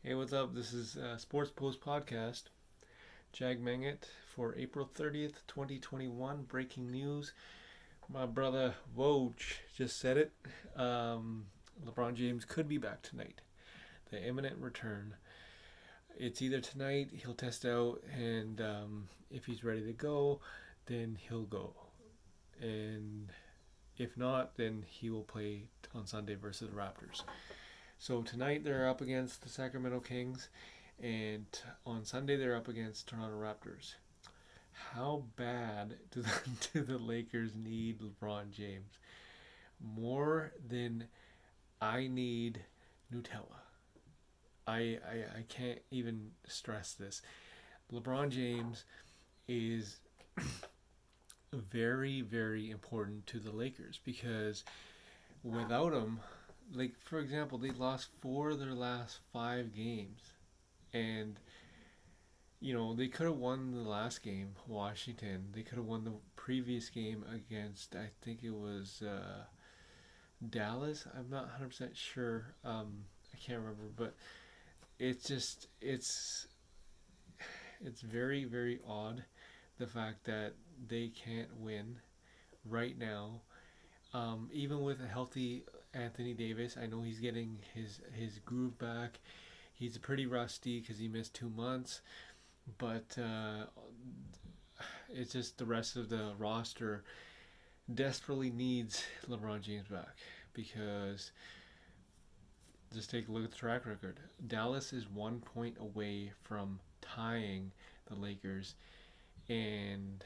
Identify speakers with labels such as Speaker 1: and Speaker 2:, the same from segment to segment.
Speaker 1: Hey, what's up? This is Sports Post Podcast. Jag Manget for April 30th, 2021. Breaking news. My brother Woj just said it. LeBron James could be back tonight. The imminent return. It's either tonight, he'll test out, and if he's ready to go, then he'll go. And if not, then he will play on Sunday versus the Raptors. So tonight they're up against the Sacramento Kings, and on Sunday they're up against Toronto Raptors. How bad do do the Lakers need LeBron James? More than I need Nutella. I can't even stress this. LeBron James is very, very important to the Lakers because without him, like for example, they lost four of their last five games, and they could have won the last game, Washington. They could have won the previous game against, I think it was Dallas. I'm not 100% sure. I can't remember, but it's just it's very, very odd the fact that they can't win right now. Even with a healthy Anthony Davis, I know he's getting his groove back. He's pretty rusty because he missed 2 months, but it's just the rest of the roster desperately needs LeBron James back because just take a look at the track record. Dallas is 1 point away from tying the Lakers, and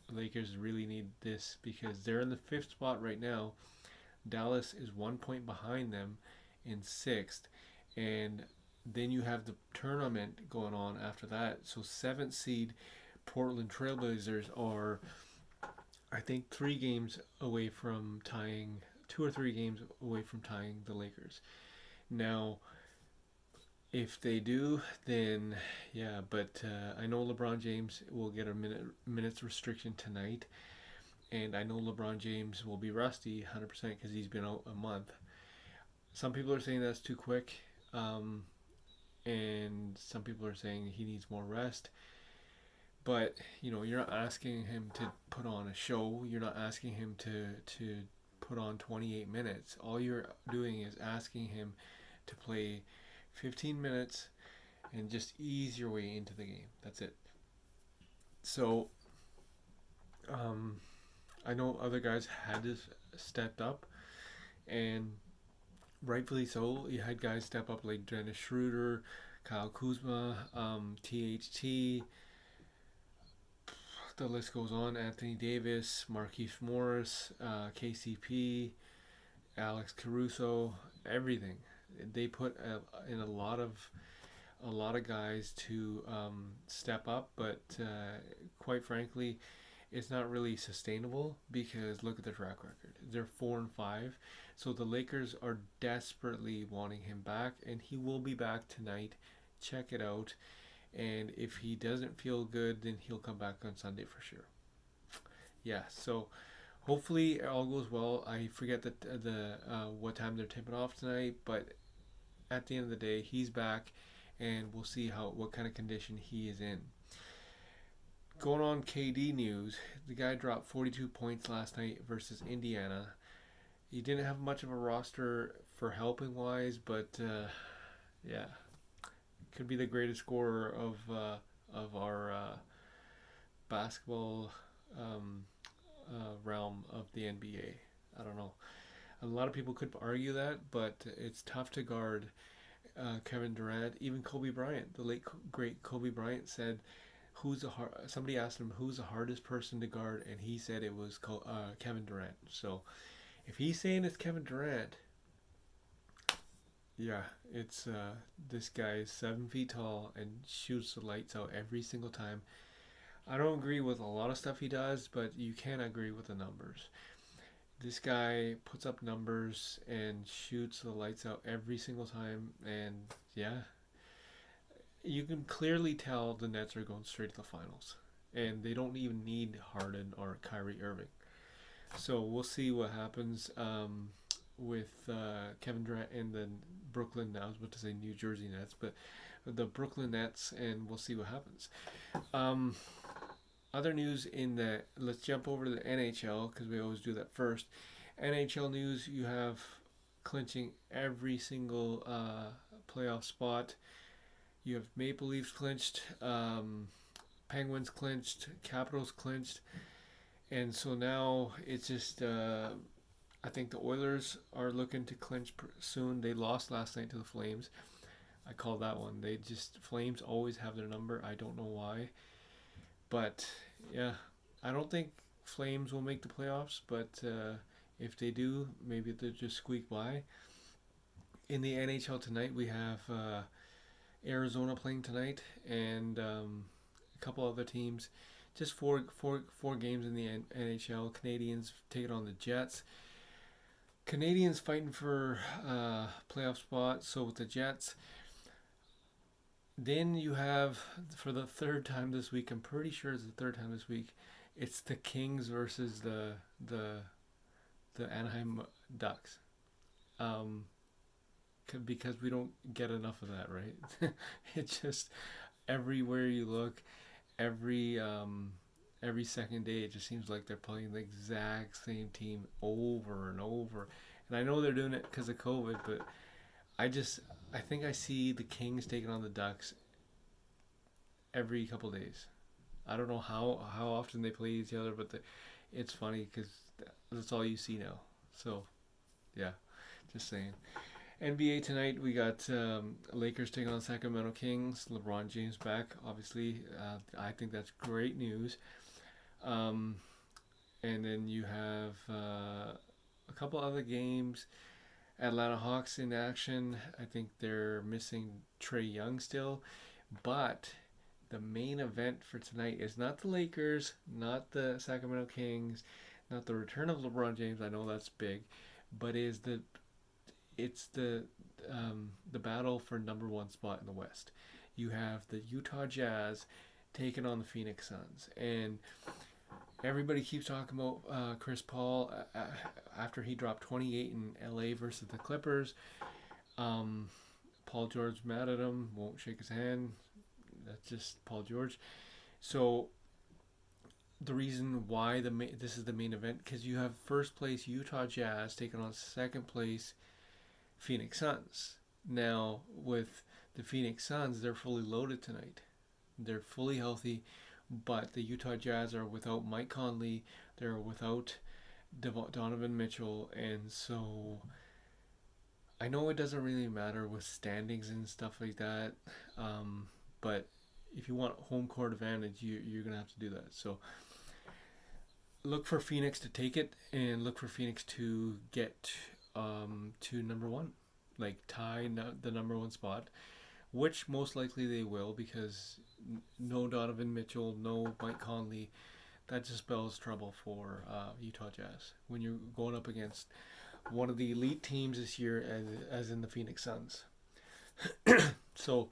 Speaker 1: the Lakers really need this because they're in the fifth spot right now. Dallas is 1 point behind them in sixth, and then you have the tournament going on after that. So seventh seed Portland Trailblazers are, I think, 3 games away from tying, 2 or 3 games away from tying the Lakers. Now, if they do, then yeah. But I know LeBron James will get a minutes restriction tonight, and I know LeBron James will be rusty 100% because he's been out a month. Some people are saying that's too quick, and some people are saying he needs more rest. But you're not asking him to put on a show. You're not asking him to put on 28 minutes. All you're doing is asking him to play 15 minutes and just ease your way into the game. That's it. So, I know other guys had to stepped up, and rightfully so. You had guys step up like Dennis Schroeder, Kyle Kuzma, THT. The list goes on. Anthony Davis, Marquise Morris, KCP, Alex Caruso, everything. They put in a lot of guys to step up, but quite frankly, it's not really sustainable because look at the track record. They're 4-5, so the Lakers are desperately wanting him back, and he will be back tonight. Check it out, and if he doesn't feel good, then he'll come back on Sunday for sure. Yeah, so hopefully all goes well. I forget the what time they're tipping off tonight, but at the end of the day, he's back, and we'll see what kind of condition he is in. Going on KD news, the guy dropped 42 points last night versus Indiana. He didn't have much of a roster for helping wise, but yeah, could be the greatest scorer of our basketball realm of the NBA. I don't know. A lot of people could argue that, but it's tough to guard Kevin Durant. Even Kobe Bryant, the late great Kobe Bryant, said, Somebody asked him who's the hardest person to guard, and he said it was Kevin Durant. So if he's saying it's Kevin Durant, yeah, it's this guy is 7 feet tall and shoots the lights out every single time. I don't agree with a lot of stuff he does, but you can't agree with the numbers. This guy puts up numbers and shoots the lights out every single time, and yeah, you can clearly tell the Nets are going straight to the finals, and they don't even need Harden or Kyrie Irving. So we'll see what happens. Kevin Durant and the Brooklyn. I was about to say New Jersey Nets, but the Brooklyn Nets, and we'll see what happens. Um, Other news in the let's jump over to the NHL because we always do that first. NHL news: you have clinching every single playoff spot. You have Maple Leafs clinched, Penguins clinched, Capitals clinched, and so now it's just. I think the Oilers are looking to clinch soon. They lost last night to the Flames. I call that one. They just Flames always have their number. I don't know why, but yeah, I don't think Flames will make the playoffs. But if they do, maybe they'll just squeak by. In the NHL tonight, we have Arizona playing tonight, and a couple other teams. Just four games in the NHL. Canadians taking on the Jets. Canadians fighting for playoff spot. So with the Jets, then you have for the third time this week. I'm pretty sure it's the third time this week. It's the Kings versus the Anaheim Ducks. Um, because we don't get enough of that, right? It's just everywhere you look, every every second day, it just seems like they're playing the exact same team over and over. And I know they're doing it because of COVID, but I think I see the Kings taking on the Ducks every couple days. I don't know how often they play each other, but it's funny because that's all you see now. So yeah, just saying. NBA tonight we got Lakers taking on Sacramento Kings. LeBron James back, obviously. I think that's great news. Um, and then you have a couple other games. Atlanta Hawks in action. I think they're missing Trae Young still, but the main event for tonight is not the Lakers, not the Sacramento Kings, not the return of LeBron James. I know that's big, but it's the battle for number one spot in the West. You have the Utah Jazz taking on the Phoenix Suns, and everybody keeps talking about Chris Paul after he dropped 28 in LA versus the Clippers. Paul George mad at him, won't shake his hand. That's just Paul George. So the reason why this is the main event because you have first place Utah Jazz taking on second place Phoenix Suns. Now with the Phoenix Suns, they're fully loaded tonight. They're fully healthy, but the Utah Jazz are without Mike Conley. They're without Donovan Mitchell, and so I know it doesn't really matter with standings and stuff like that, but if you want home court advantage, you're gonna have to do that. So look for Phoenix to take it, and look for Phoenix to get to number one, like tie the number one spot, which most likely they will because no Donovan Mitchell, no Mike Conley. That just spells trouble for Utah Jazz when you're going up against one of the elite teams this year, as in the Phoenix Suns. So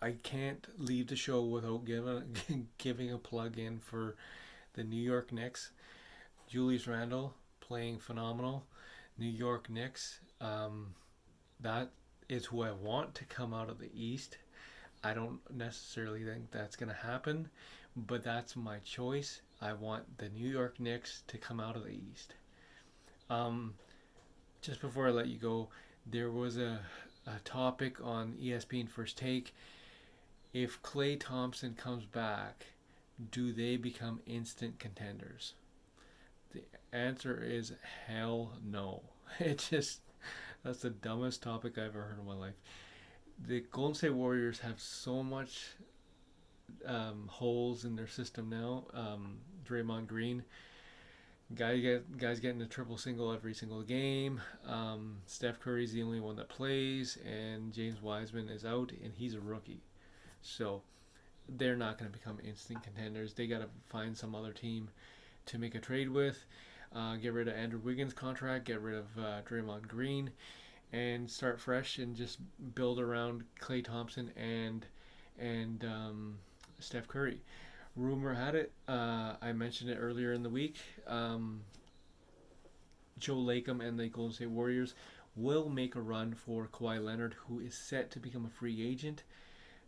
Speaker 1: I can't leave the show without giving a plug in for the New York Knicks. Julius Randle playing phenomenal. New York Knicks. That is who I want to come out of the East. I don't necessarily think that's going to happen, but that's my choice. I want the New York Knicks to come out of the East. Just before I let you go, there was a topic on ESPN First Take. If Klay Thompson comes back, do they become instant contenders? The answer is hell no. That's the dumbest topic I've ever heard in my life. The Golden State Warriors have so much holes in their system now. Draymond Green, guys getting a triple single every single game. Steph Curry's the only one that plays, and James Wiseman is out, and he's a rookie. So they're not going to become instant contenders. They got to find some other team to make a trade with. Get rid of Andrew Wiggins' contract. Get rid of Draymond Green, and start fresh and just build around Klay Thompson and Steph Curry. Rumor had it, I mentioned it earlier in the week, Joe Lacob and the Golden State Warriors will make a run for Kawhi Leonard, who is set to become a free agent.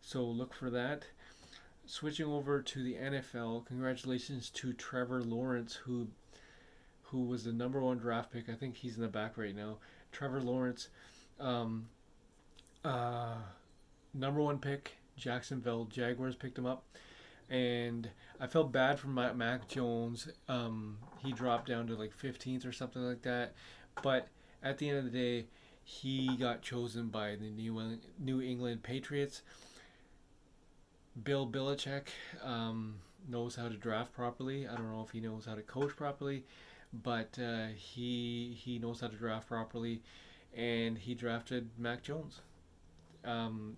Speaker 1: So look for that. Switching over to the NFL, congratulations to Trevor Lawrence, who was the number one draft pick. I think he's in the back right now. Trevor Lawrence, um, number one pick. Jacksonville Jaguars picked him up, and I felt bad for Mac Jones. He dropped down to like 15th or something like that, but at the end of the day, he got chosen by the New England Patriots. Bill Belichick knows how to draft properly. I don't know if he knows how to coach properly, but he knows how to draft properly, and he drafted Mac Jones.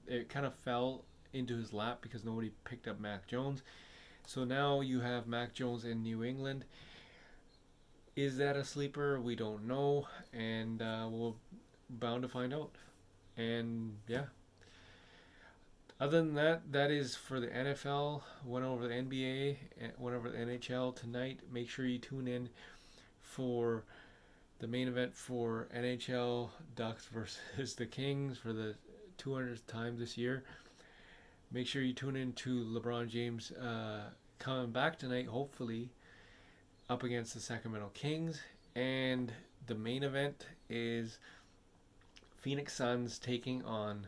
Speaker 1: It kind of fell into his lap because nobody picked up Mac Jones. So now you have Mac Jones in New England. Is that a sleeper? We don't know, and we're bound to find out. And yeah. Other than that, that is for the NFL. Went over the NBA, went over the NHL tonight. Make sure you tune in for the main event for NHL Ducks versus the Kings for the 200th time this year. Make sure you tune in to LeBron James coming back tonight, hopefully, up against the Sacramento Kings. And the main event is Phoenix Suns taking on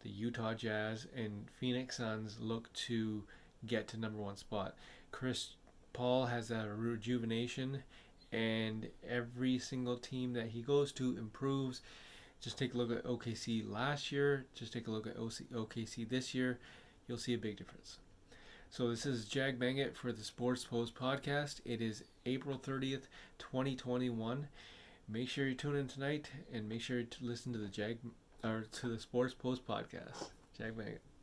Speaker 1: the Utah Jazz, and Phoenix Suns look to get to number one spot. Chris Paul has a rejuvenation, and every single team that he goes to improves. Just take a look at OKC last year. Just take a look at OKC this year. You'll see a big difference. So this is Jag Bangit for the Sports Post podcast. It is April 30th, 2021. Make sure you tune in tonight, and make sure to listen to the Sports Post podcast. Jag Bangit.